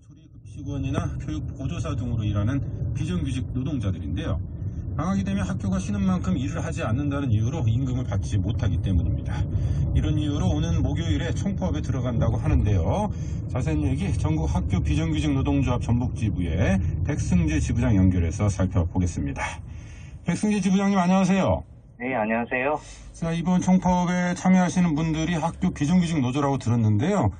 조리급식원이나 교육보조사 등으로 일하는 비정규직 노동자들인데요. 방학이 되면 학교가 쉬는 만큼 일을 하지 않는다는 이유로 임금을 받지 못하기 때문입니다. 이런 이유로 오는 목요일에 총파업에 들어간다고 하는데요. 자세한 얘기 전국 학교 비정규직 노동조합 전북지부의 백승재 지부장 연결해서 살펴보겠습니다. 백승재 지부장님 안녕하세요. 네, 안녕하세요. 자, 이번 총파업에 참여하시는 분들이 학교 비정규직 노조라고 들었는데요.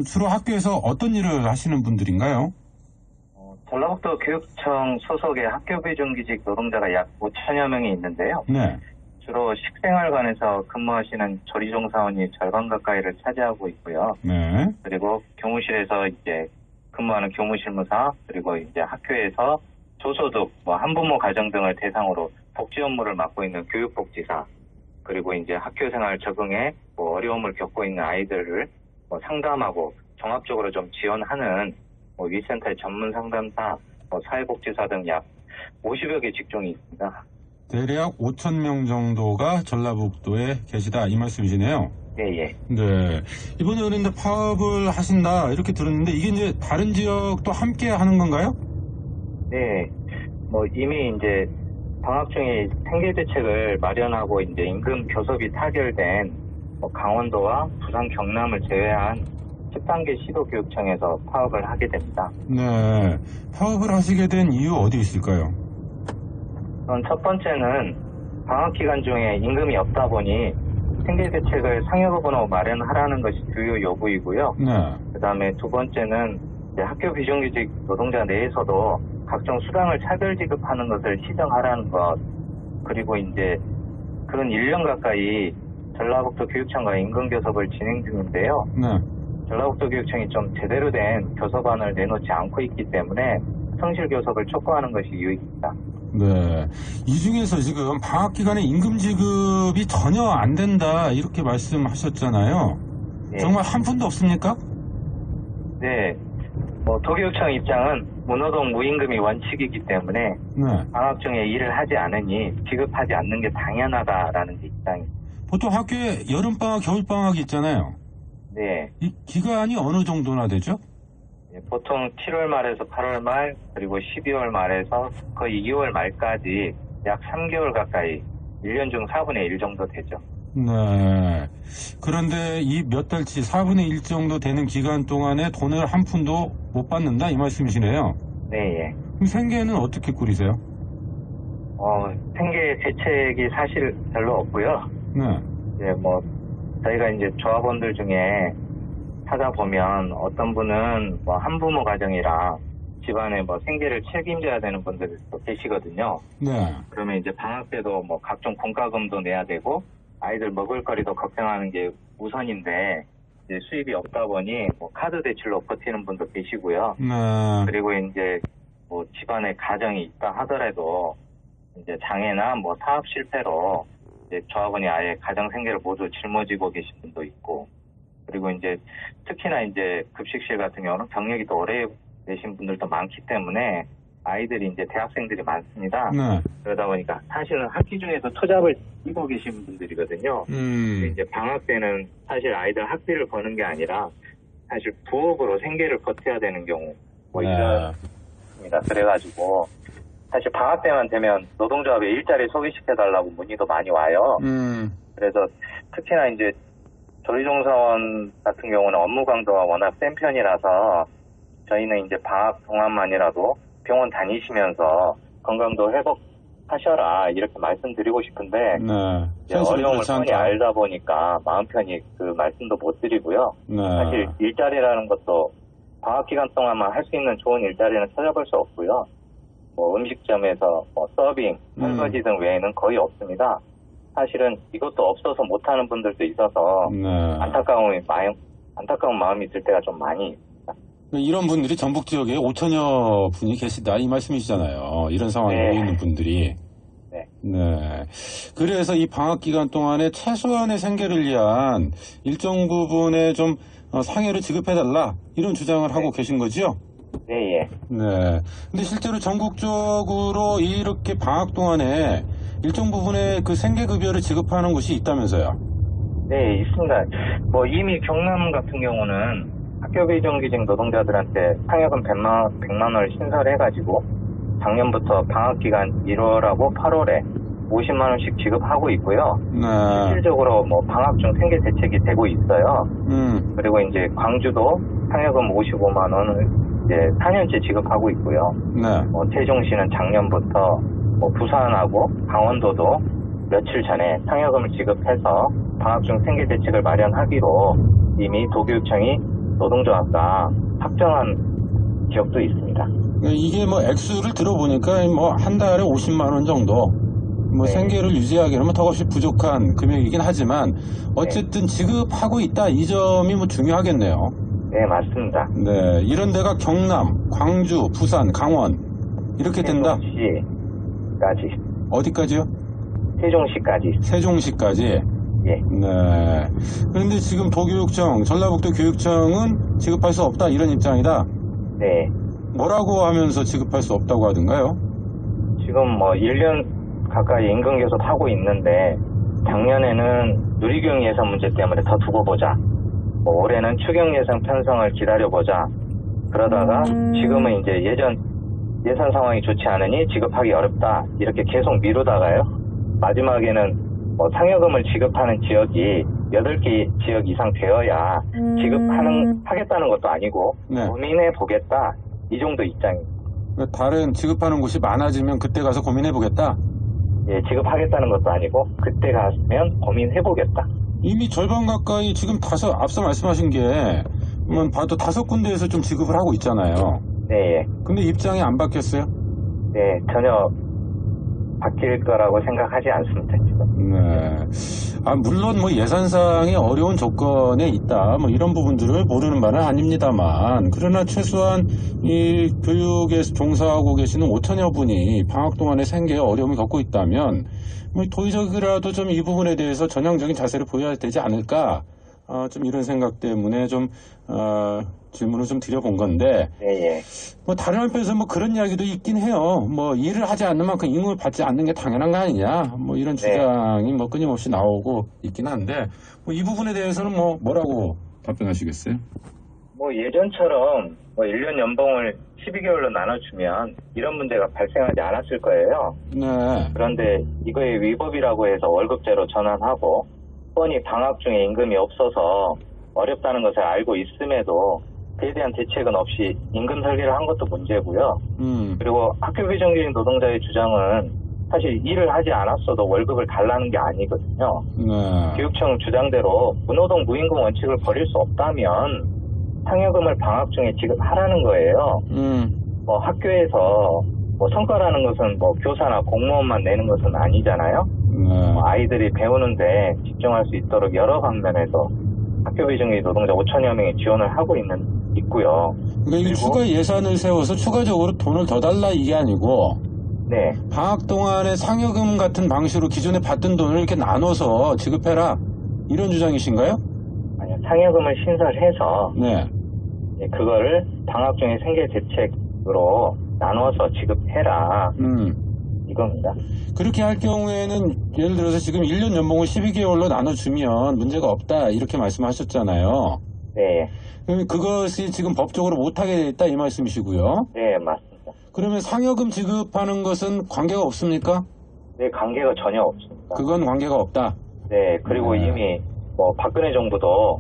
주로 학교에서 어떤 일을 하시는 분들인가요? 전라북도 교육청 소속의 학교 비정규직 노동자가 약 5천여 명이 있는데요. 네. 주로 식생활관에서 근무하시는 조리종사원이 절반 가까이를 차지하고 있고요. 네. 그리고 교무실에서 이제 근무하는 교무실무사, 그리고 이제 학교에서 조소득, 한부모 가정 등을 대상으로 복지 업무를 맡고 있는 교육복지사, 그리고 이제 학교생활 적응에 어려움을 겪고 있는 아이들을 상담하고 종합적으로 좀 지원하는 위센터의 전문 상담사, 사회복지사 등 약 50여 개 직종이 있습니다. 대략 5천 명 정도가 전라북도에 계시다 이 말씀이시네요. 예. 네. 이번에 그런데 파업을 하신다 이렇게 들었는데 이게 이제 다른 지역도 함께 하는 건가요? 네. 이미 이제 방학 중에 생계 대책을 마련하고 이제 임금 교섭이 타결된 강원도와 부산, 경남을 제외한 10단계 시도교육청에서 파업을 하게 됩니다. 네. 파업을 하시게 된 이유 어디 있을까요? 첫 번째는 방학 기간 중에 임금이 없다 보니 생계 대책을 상여부분으로 마련하라는 것이 주요 요구이고요. 네. 그다음에 두 번째는 이제 학교 비정규직 노동자 내에서도 각종 수당을 차별 지급하는 것을 시정하라는 것, 그리고 이제 그런 1년 가까이 전라북도 교육청과 임금 교섭을 진행 중인데요. 네. 전라북도 교육청이 좀 제대로 된 교섭안을 내놓지 않고 있기 때문에 성실 교섭을 촉구하는 것이 이유입니다. 네. 이 중에서 지금 방학 기간에 임금 지급이 전혀 안 된다 이렇게 말씀하셨잖아요. 네. 정말 한 푼도 없습니까? 네. 도교육청 입장은 무노동 무임금이 원칙이기 때문에 네. 방학 중에 일을 하지 않으니 지급하지 않는 게 당연하다라는 게 입장입니다. 보통 학교에 여름방학, 겨울방학이 있잖아요. 네. 이 기간이 어느 정도나 되죠? 보통 7월 말에서 8월 말, 그리고 12월 말에서 거의 2월 말까지 약 3개월 가까이 1년 중 4분의 1 정도 되죠. 네. 그런데 이 몇 달치 4분의 1 정도 되는 기간 동안에 돈을 한 푼도 못 받는다 이 말씀이시네요. 네. 그럼 생계는 어떻게 꾸리세요? 생계 대책이 사실 별로 없고요. 네. 이제 저희가 이제 조합원들 중에 찾아보면 어떤 분은 한부모 가정이라 집안에 생계를 책임져야 되는 분들도 계시거든요. 네. 그러면 이제 방학 때도 각종 공과금도 내야 되고 아이들 먹을 거리도 걱정하는 게 우선인데 이제 수입이 없다 보니 카드 대출로 버티는 분도 계시고요. 네. 그리고 이제 집안에 가정이 있다 하더라도 이제 장애나 사업 실패로 이제 조합원이 아예 가정 생계를 모두 짊어지고 계신 분도 있고, 그리고 이제 특히나 이제 급식실 같은 경우는 경력이 더 오래 되신 분들도 많기 때문에 아이들이 이제 대학생들이 많습니다. 네. 그러다 보니까 사실은 학기 중에서 투잡을 뛰고 계신 분들이거든요. 이제 방학 때는 사실 아이들 학비를 버는 게 아니라 사실 부업으로 생계를 버텨야 되는 경우 이렇습니다. 그래가지고 사실 방학 때만 되면 노동조합에 일자리 소개시켜달라고 문의도 많이 와요. 그래서 특히나 이제 조리종사원 같은 경우는 업무 강도가 워낙 센 편이라서 저희는 이제 방학 동안만이라도 병원 다니시면서 건강도 회복하셔라 이렇게 말씀드리고 싶은데 네. 어려움을 뻔히 알다 보니까 마음 편히 그 말씀도 못 드리고요. 네. 사실 일자리라는 것도 방학 기간 동안만 할 수 있는 좋은 일자리는 찾아볼 수 없고요. 음식점에서 서빙, 설거지 등 외에는 거의 없습니다. 사실은 이것도 없어서 못하는 분들도 있어서 네. 안타까운 마음이 들 때가 좀 많이 있습니다. 이런 분들이 전북 지역에 5천여 분이 계시다 이 말씀이시잖아요. 이런 상황에 네. 놓여 있는 분들이. 네. 네. 그래서 이 방학 기간 동안에 최소한의 생계를 위한 일정 부분의 좀 상여를 지급해달라 이런 주장을 하고 계신 거지요? 네. 네. 근데 실제로 전국적으로 이렇게 방학 동안에 일정 부분의 그 생계급여를 지급하는 곳이 있다면서요? 네, 있습니다. 이미 경남 같은 경우는 학교 비정규직 노동자들한테 상여금 100만 원을 신설해가지고 작년부터 방학기간 1월하고 8월에 50만 원씩 지급하고 있고요. 네. 실질적으로 뭐 방학 중 생계 대책이 되고 있어요. 그리고 이제 광주도 상여금 55만 원을 이제 4년째 지급하고 있고요. 네. 세종시는 작년부터 부산하고 강원도도 며칠 전에 상여금을 지급해서 방학 중 생계 대책을 마련하기로 이미 도교육청이 노동조합과 확정한 지역도 있습니다. 이게 뭐 액수를 들어보니까 뭐 한 달에 50만 원 정도 뭐 네. 생계를 유지하기에는 턱없이 부족한 금액이긴 하지만 어쨌든 지급하고 있다 이 점이 뭐 중요하겠네요. 네, 맞습니다. 네, 이런 데가 경남, 광주, 부산, 강원 이렇게 된다. 세종시까지. 어디까지요? 세종시까지. 세종시까지. 예. 네. 그런데 지금 도교육청, 전라북도 교육청은 지급할 수 없다 이런 입장이다. 네. 뭐라고 하면서 지급할 수 없다고 하던가요? 지금 뭐 1년 가까이 임금 교섭 하고 있는데 작년에는 누리교육 예산 문제 때문에 더 두고 보자. 뭐 올해는 추경 예산 편성을 기다려 보자. 그러다가 지금은 이제 예산 상황이 좋지 않으니 지급하기 어렵다. 이렇게 계속 미루다가요. 마지막에는 뭐 상여금을 지급하는 지역이 8개 지역 이상 되어야 하겠다는 것도 아니고 네. 고민해 보겠다. 이 정도 입장입니다. 다른 지급하는 곳이 많아지면 그때 가서 고민해 보겠다. 예, 지급하겠다는 것도 아니고 그때 가면 고민해 보겠다. 이미 절반 가까이 지금 앞서 말씀하신 게 봐도 5군데에서 좀 지급을 하고 있잖아요. 네, 근데 입장이 안 바뀌었어요? 네, 전혀 바뀔 거라고 생각하지 않습니다, 지금. 네. 물론 뭐 예산상의 어려운 조건에 있다, 뭐 이런 부분들을 모르는 바는 아닙니다만, 그러나 최소한 이 교육에 종사하고 계시는 5천여 분이 방학 동안에 생계에 어려움을 겪고 있다면, 뭐 도의적이라도 좀 이 부분에 대해서 전향적인 자세를 보여야 되지 않을까, 좀 이런 생각 때문에 좀, 질문을 좀 드려본 건데, 예. 뭐 다른 한편에서 뭐 그런 이야기도 있긴 해요. 뭐 일을 하지 않는 만큼 임금을 받지 않는 게 당연한 거 아니냐. 뭐 이런 주장이 뭐 끊임없이 나오고 있긴 한데, 뭐 이 부분에 대해서는 뭐라고 답변하시겠어요? 뭐 예전처럼 뭐 1년 연봉을 12개월로 나눠주면 이런 문제가 발생하지 않았을 거예요. 네. 그런데 이거의 위법이라고 해서 월급제로 전환하고 뻔히 방학 중에 임금이 없어서 어렵다는 것을 알고 있음에도 그에 대한 대책은 없이 임금 설계를 한 것도 문제고요. 그리고 학교 비정규직 노동자의 주장은 사실 일을 하지 않았어도 월급을 달라는 게 아니거든요. 네. 교육청 주장대로 무노동 무임금 원칙을 버릴 수 없다면 상여금을 방학 중에 지급하라는 거예요. 뭐 학교에서 뭐 성과라는 것은 뭐 교사나 공무원만 내는 것은 아니잖아요. 네. 아이들이 배우는데 집중할 수 있도록 여러 방면에서 학교 비정규직 노동자 5천여 명이 지원을 하고 있고요. 그러니까 이 추가 예산을 세워서 추가적으로 돈을 더 달라 이게 아니고, 네, 방학 동안에 상여금 같은 방식으로 기존에 받던 돈을 이렇게 나눠서 지급해라 이런 주장이신가요? 아니요, 상여금을 신설해서 네. 그거를 방학 중에 생계 대책으로 나눠서 지급해라 이겁니다. 그렇게 할 경우에는 예를 들어서 지금 1년 연봉을 12개월로 나눠주면 문제가 없다 이렇게 말씀하셨잖아요. 네, 그럼 그것이 지금 법적으로 못하게 돼 있다 이 말씀이시고요. 네, 맞습니다. 그러면 상여금 지급하는 것은 관계가 없습니까? 네, 관계가 전혀 없습니다. 그건 관계가 없다. 네, 그리고 네. 이미 뭐 박근혜 정부도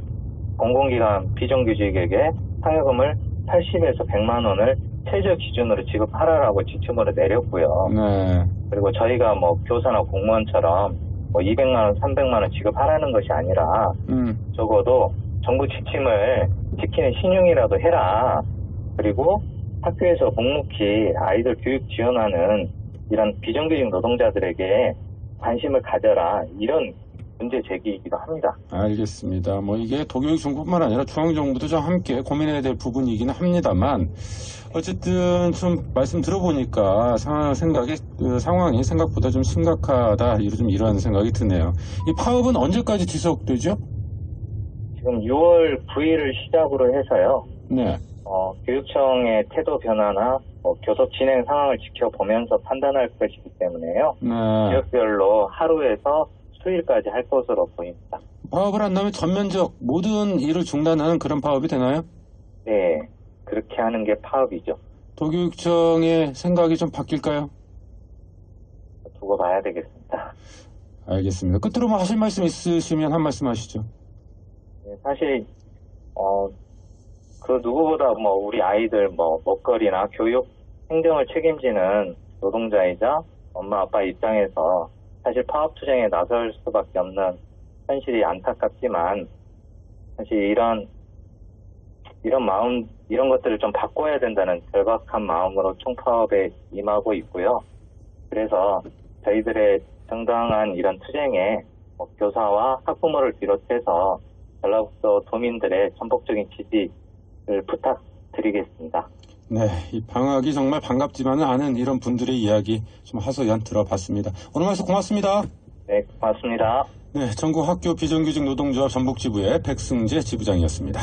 공공기관 비정규직에게 상여금을 80에서 100만 원을 최저 기준으로 지급하라라고 지침으로 내렸고요. 네. 그리고 저희가 뭐 교사나 공무원처럼 뭐 200만 원, 300만 원 지급하라는 것이 아니라 적어도 정부 지침을 지키는 신용이라도 해라. 그리고 학교에서 묵묵히 아이들 교육 지원하는 이런 비정규직 노동자들에게 관심을 가져라. 이런 문제 제기이기도 합니다. 알겠습니다. 뭐 이게 도교육청뿐만 아니라 중앙정부도 좀 함께 고민해야 될 부분이기는 합니다만 어쨌든 좀 말씀 들어보니까 상황이 생각보다 좀 심각하다 이런 생각이 드네요. 이 파업은 언제까지 지속되죠? 지금 6월 9일을 시작으로 해서요. 네. 교육청의 태도 변화나 교섭 진행 상황을 지켜보면서 판단할 것이기 때문에요. 네. 지역별로 하루에서 수일까지 할 것으로 보입니다. 파업을 한다면 전면적 모든 일을 중단하는 그런 파업이 되나요? 네, 그렇게 하는 게 파업이죠. 도교육청의 생각이 좀 바뀔까요? 두고 봐야 되겠습니다. 알겠습니다. 끝으로 뭐 하실 말씀 있으시면 한 말씀 하시죠. 네, 사실 그 누구보다 뭐 우리 아이들 뭐 먹거리나 교육 행정을 책임지는 노동자이자 엄마 아빠 입장에서 사실 파업 투쟁에 나설 수밖에 없는 현실이 안타깝지만 사실 이런 마음 이런 것들을 좀 바꿔야 된다는 절박한 마음으로 총파업에 임하고 있고요. 그래서 저희들의 정당한 이런 투쟁에 교사와 학부모를 비롯해서 전라북도 도민들의 전폭적인 지지를 부탁드리겠습니다. 네, 이 방학이 정말 반갑지만은 않은 이런 분들의 이야기 좀 하소연 들어봤습니다. 오늘 말씀 고맙습니다. 네, 고맙습니다. 네, 전국 학교 비정규직 노동조합 전북지부의 백승재 지부장이었습니다.